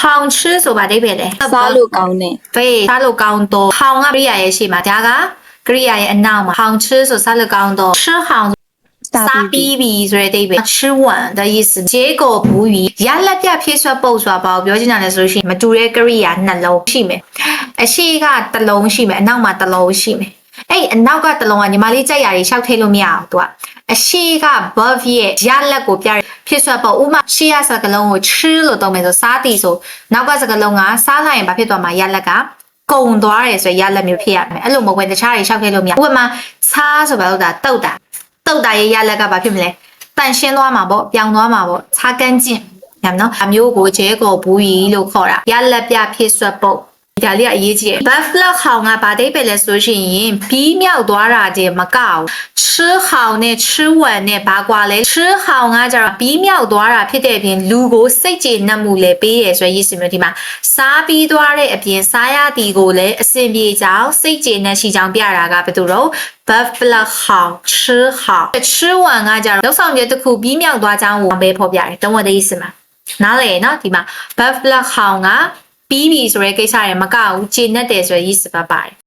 好吃ဆိုပါလိမ့်မယ်လေ စားလို့ကောင်းတယ် 对စားလို့ကောင်းတော့好ကကရိယာရဲ့ရှိမှာဒါကကရိယာရဲ့အနောက်မှာ好吃ဆိုစားလို့ကောင်းတော့吃好စားပြီးပြီဆိုတဲ့အဓိပ္ပာယ်吃完的意思结果不语ရလက်ပြဖြည့်ဆွတ်ပုတ်ဆိုတာဘာကိုပြောချင်တာလဲဆိုလို့ရှိရင်မတူတဲ့ကရိယာနှလုံးရှိမယ်အရှိကတစ်လုံးရှိမယ်အနောက်မှာတစ်လုံးရှိမယ်အဲ့အနောက်ကတစ်လုံးကညီမလေးကြိုက်ရာတွေရှောက်ထည့်လို့မရအောင်သူကအရှိက buff ရဲ့ရလက်ကိုပြဖြစ်ဆွတ်ပုတ်ဥမာရှေ့ရစကလုံးကို吃လို့သုံးမယ်ဆိုစားတီဆိုနောက်ကစကလုံးကစားလိုက်ရင်ဘာဖြစ်သွားမှာရလက်ကကုံသွားတယ်ဆိုရလက်မျိုးဖြစ်ရမယ်အဲ့လိုမဟုတ်ဘဲတခြားတွေရှောက်ထည့်လို့မရဥပမာစားဆိုပါတော့တာတုတ်တာရဲ့ရလက်ကဘာဖြစ်မလဲတန်ရှင်းသွားမှာပေါ့ပြောင်းသွားမှာပေါ့擦干净ညမ်နော်အမျိုးကိုကျဲကိုဘူးကြီးလို့ခေါ်တာရလက်ပြဖြစ်ဆွတ်ပုတ်ဒါလေးကအရေးကြီးတယ် buffalo ခေါင်ကဗာတိတ်ပဲလဲဆိုရှင်ရင်ဘီးမြောက်သွားတာတည်းမကောက်吃好နဲ့吃完နဲ့ဘာကွာလဲ吃好ကကြတော့ဘီးမြောက်သွားတာဖြစ်တဲ့အပြင်လူကိုစိတ်ကျေနပ်မှုလည်းပေးရဆိုရည်စင်မျိုးဒီမှာစားပြီးသွားတဲ့အပြင်စားရသည်ကိုလည်းအစင်ပြေကြောင်းစိတ်ကျေနပ်ရှိကြောင်းပြတာကဘယ်သူတော့ buffalo ခေါင်吃好吃完ကကြတော့လောက်ဆောင်ချက်တစ်ခုဘီးမြောက်သွားကြောင်းကိုပဲဖော်ပြတယ်တုံးဝတဲ့ရည်စင်မှာနားလေနော်ဒီမှာ buffalo ခေါင်ကပြီးပြီဆိုရဲကိစ္စတွေမကောက်ဘူးခြေနဲ့တယ်ဆိုရဲရည်စပါပါတယ်